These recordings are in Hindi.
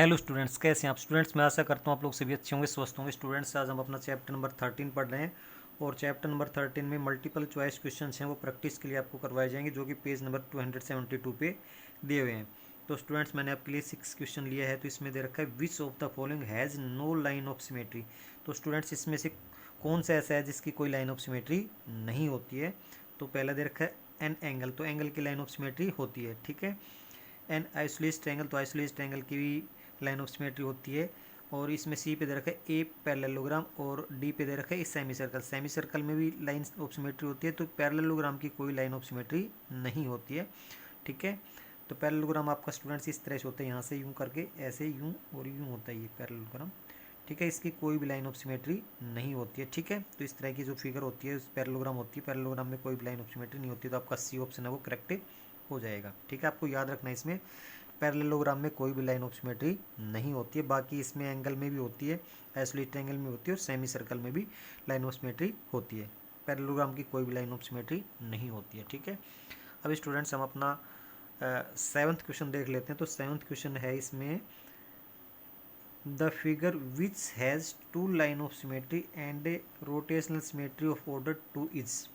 हेलो स्टूडेंट्स, कैसे हैं आप स्टूडेंट्स। मैं आशा करता हूँ आप लोग सभी अच्छे होंगे, स्वस्थ होंगे। स्टूडेंट्स, आज हम अपना चैप्टर नंबर 13 पढ़ रहे हैं और चैप्टर नंबर 13 में मल्टीपल चॉइस क्वेश्चंस हैं, वो प्रैक्टिस के लिए आपको करवाए जाएंगे, जो कि पेज नंबर 272 पे दिए हुए हैं। तो स्टूडेंट्स, मैंने आपके लिए 6 क्वेश्चन लिया है। तो इसमें दे रखा है which of the following has no line of symmetry. तो स्टूडेंट्स, इसमें से कौन सा ऐसा है जिसकी कोई लाइन ऑफ सिमेट्री नहीं होती है। तो पहला दे रखा है एन एंगल, तो एंगल की लाइन ऑफ सिमेट्री होती है, ठीक है। एन आइसोलेस ट्रायंगल, तो आइसोलेस ट्रायंगल की भी लाइन ऑफ सिमेट्री होती है। और इसमें सी पे दे रखा है ए पैरेललोग्राम और डी पे दे रखा है सेमी सर्कल। सेमी सर्कल में भी लाइन ऑफ सिमेट्री होती है। तो पैरेललोग्राम की कोई लाइन ऑफ सिमेट्री नहीं होती है, ठीक है। तो पैरेललोग्राम आपका स्टूडेंट्स इस तरह से होता है, यहाँ से यूँ करके ऐसे यूँ और यूँ होता है ये पैरेललोग्राम, ठीक है। इसकी कोई भी लाइन ऑफ सिमेट्री नहीं होती है, ठीक है। तो इस तरह की जो फिगर होती है पैरेललोग्राम होती है, पैरेललोग्राम में कोई भी लाइन ऑफ सिमेट्री नहीं होती। तो आपका सी ऑप्शन है वो करेक्ट हो जाएगा, ठीक है। आपको याद रखना है, इसमें पैरेललोग्राम में कोई भी लाइन ऑफ सिमेट्री नहीं होती है। बाकी इसमें एंगल में भी होती है, आइसोलेटेड एंगल में होती है और सेमी सर्कल में भी लाइन ऑफ सिमेट्री होती है। पैरेललोग्राम की कोई भी लाइन ऑफ सिमेट्री नहीं होती है, ठीक है। अब स्टूडेंट्स, हम अपना 7th क्वेश्चन देख लेते हैं। तो 7th क्वेश्चन है इसमें the figure which has two line of symmetry and a rotational symmetry of order 2 is,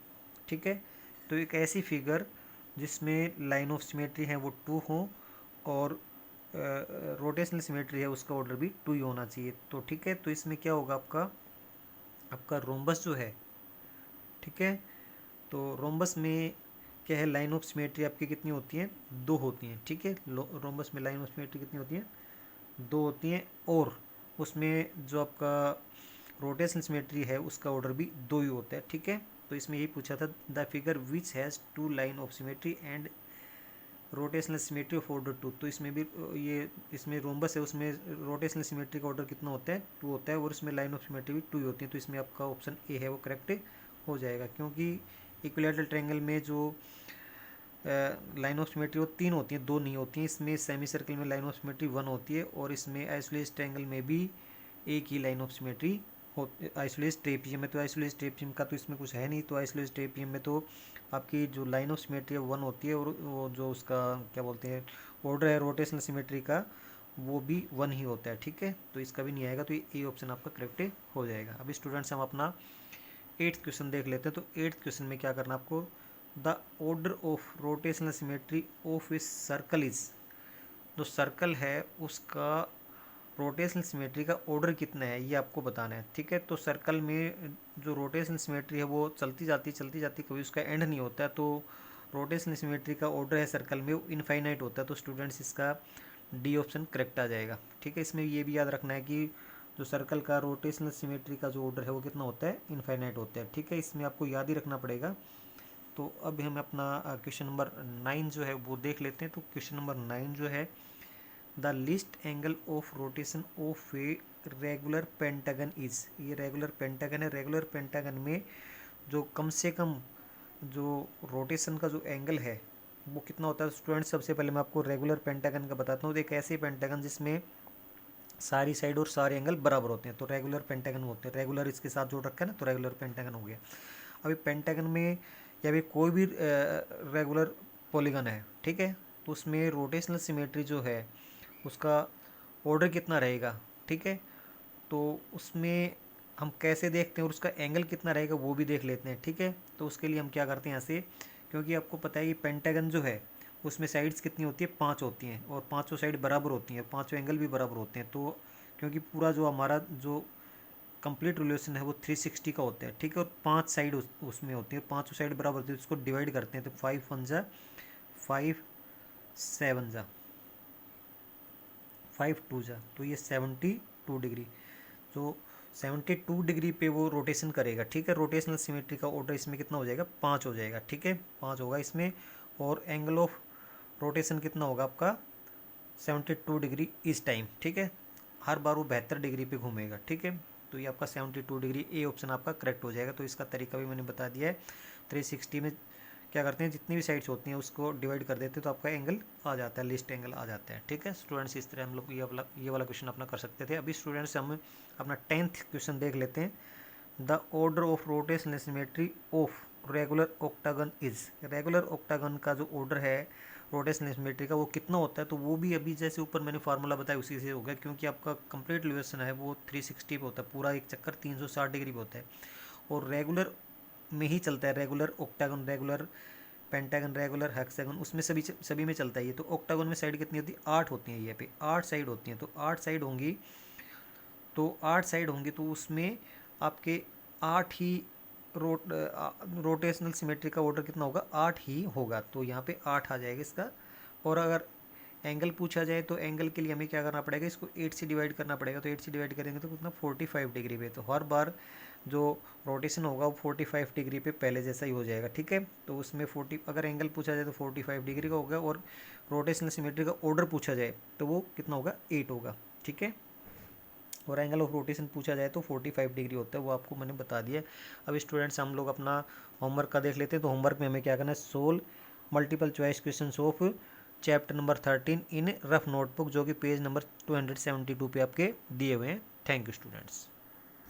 ठीक है। तो एक ऐसी फिगर जिसमें लाइन ऑफ सिमेट्री है वो 2 हो और रोटेशनल सिमेट्री है उसका ऑर्डर भी 2 ही होना चाहिए। तो ठीक है, तो इसमें क्या होगा, आपका रोम्बस जो है, ठीक है। तो रोम्बस में क्या है, लाइन ऑफ सिमेट्री आपकी कितनी होती है, 2 होती हैं, ठीक है। रोम्बस में लाइन ऑफ सिमेट्री कितनी होती है, 2 होती हैं। और उसमें जो आपका रोटेशनल सिमेट्री है उसका ऑर्डर भी 2 ही होता है, ठीक है। तो इसमें यही पूछा था, the figure which has 2 line of symmetry and rotational symmetry of order 2। तो इसमें भी ये इसमें रोम्बस है, उसमें रोटेशनल सिमेट्री का ऑर्डर कितना होता है, 2 होता है और इसमें लाइन ऑफ सिमेट्री भी 2 ही होती है। तो इसमें आपका ऑप्शन ए है वो करेक्ट हो जाएगा, क्योंकि इक्विलैटरल ट्रायंगल में जो लाइन ऑफ सिमेट्री वो 3 होती हैं, 2 नहीं होती हैं। इसमें सेमी सर्कल में लाइन ऑफ सिमेट्री 1 होती है और इसमें आइसोलेस ट्रायंगल में भी एक ही लाइन ऑफ सिमेट्री हो। आइसोलेस ट्रेपिजियम में, तो आइसोलेस ट्रेपिजियम का तो इसमें कुछ है नहीं। तो आइसोलेस ट्रेपिजियम में तो आपकी जो लाइन ऑफ सिमेट्री है 1 होती है और वो जो उसका क्या बोलते हैं ऑर्डर है रोटेशनल सिमेट्री का, वो भी 1 ही होता है, ठीक है। तो इसका भी नहीं आएगा, तो ये ऑप्शन आपका करेक्ट हो जाएगा। अभी स्टूडेंट्स, हम अपना 8th क्वेश्चन देख लेते हैं। तो 8th क्वेश्चन में क्या करना आपको, the order of rotational symmetry of a circle is, जो सर्कल है उसका रोटेशनल सिमेट्री का ऑर्डर कितना है ये आपको बताना है, ठीक है। तो सर्कल में जो रोटेशनल सिमेट्री है वो चलती जाती कभी उसका एंड नहीं होता है। तो रोटेशनल सिमेट्री का ऑर्डर है सर्कल में वो इनफाइनाइट होता है। तो स्टूडेंट्स, इसका डी ऑप्शन करेक्ट आ जाएगा, ठीक है। इसमें ये भी याद रखना है कि जो सर्कल का रोटेशनल सिमेट्री का जो ऑर्डर है वो कितना होता है, इनफाइनाइट होता है, ठीक है। इसमें आपको याद ही रखना पड़ेगा। तो अब हम अपना क्वेश्चन नंबर 9 जो है वो देख लेते हैं। तो क्वेश्चन नंबर 9 जो है, the list angle of rotation of a regular pentagon is. ये रेगुलर पेंटागन है। रेगुलर पेंटागन में जो कम से कम जो रोटेशन का जो एंगल है वो कितना होता है। स्टूडेंट, सबसे पहले मैं आपको रेगुलर पेंटागन का बताता हूँ। एक ऐसे पेंटागन जिसमें सारी साइड और सारे एंगल बराबर होते हैं, तो रेगुलर पेंटागन होते हैं। रेगुलर इसके साथ जोड़ रखा है ना, तो रेगुलर पेंटागन हो गया। अभी पेंटागन में या भी कोई भी रेगुलर पॉलीगन है, ठीक है, तो उसमें रोटेशनल सिमेट्री जो है उसका ऑर्डर कितना रहेगा, ठीक है। तो उसमें हम कैसे देखते हैं और उसका एंगल कितना रहेगा वो भी देख लेते हैं, ठीक है। तो उसके लिए हम क्या करते हैं, यहाँ से, क्योंकि आपको पता है कि पेंटागन जो है उसमें साइड्स कितनी होती है, 5 होती हैं और पाँचों साइड बराबर होती हैं, पाँचों एंगल भी बराबर होते हैं। तो क्योंकि पूरा जो हमारा जो कंप्लीट रिलेशन है वो 360 का होता है, ठीक है। और 5 साइड उसमें होती है, पाँचों साइड बराबर होती है, उसको डिवाइड करते हैं। तो 5 1 जा 5 7 जा 5 2 जा, तो ये 72 डिग्री, तो 72 डिग्री पे वो रोटेशन करेगा, ठीक है। रोटेशनल सिमेट्री का ऑर्डर इसमें कितना हो जाएगा, 5 हो जाएगा, ठीक है, 5 होगा इसमें। और एंगल ऑफ रोटेशन कितना होगा आपका, 72 डिग्री इस टाइम, ठीक है। हर बार वो 72 डिग्री पे घूमेगा, ठीक है। तो ये आपका 72 डिग्री, ए ऑप्शन आपका करेक्ट हो जाएगा। तो इसका तरीका भी मैंने बता दिया है। 360 में क्या करते हैं, जितनी भी साइड्स होती हैं उसको डिवाइड कर देते हैं, तो आपका एंगल आ जाता है, लिस्ट एंगल आ जाता है, ठीक है। स्टूडेंट्स, इस तरह हम लोग ये वाला क्वेश्चन अपना कर सकते थे। अभी स्टूडेंट्स, हम अपना 10th क्वेश्चन देख लेते हैं। The order of rotational symmetry of regular octagon is. Regular octagon का जो ऑर्डर है रोटेशनल सिमेट्री का वो कितना होता है, तो वो भी अभी जैसे ऊपर मैंने फार्मूला बताया उसी से हो गया, क्योंकि आपका कंप्लीट लिवेशन है वो 360 पे होता है, पूरा एक चक्कर 360 डिग्री पे होता है, और रेगुलर में ही चलता है, regular, octagon, regular, pentagon, regular, hexagon, उसमें सभी में चलता है ये। तो ऑक्टागन में साइड कितनी होती है, 8 होती हैं, ये पे 8 साइड होती हैं, तो 8 साइड होंगी, तो 8 साइड होंगी, तो उसमें आपके 8 ही रोटेशनल सिमेट्री का ऑर्डर कितना होगा, 8 ही होगा, तो यहाँ पे 8 आ जाएगा इसका। और अगर एंगल पूछा जाए तो एंगल के लिए हमें क्या करना पड़ेगा, इसको 8 से डिवाइड करना पड़ेगा, तो 8 से डिवाइड करेंगे तो कितना 45 डिग्री पे, तो हर बार जो रोटेशन होगा वो 45 डिग्री पे पहले जैसा ही हो जाएगा, ठीक है। तो उसमें 40, अगर एंगल पूछा जाए तो 45 डिग्री का होगा, और रोटेशनल सिमेट्री का ऑर्डर पूछा जाए तो वो कितना होगा, 8 होगा, ठीक है। और एंगल ऑफ रोटेशन पूछा जाए तो 45 डिग्री होता है, वो आपको मैंने बता दिया। अब स्टूडेंट्स हम लोग अपना होमवर्क का देख लेते हैं। तो होमवर्क में हमें क्या करना है, solve multiple choice question of chapter number 13 in rough notebook, जो कि पेज नंबर 272 पे आपके दिए हुए हैं। Thank you students.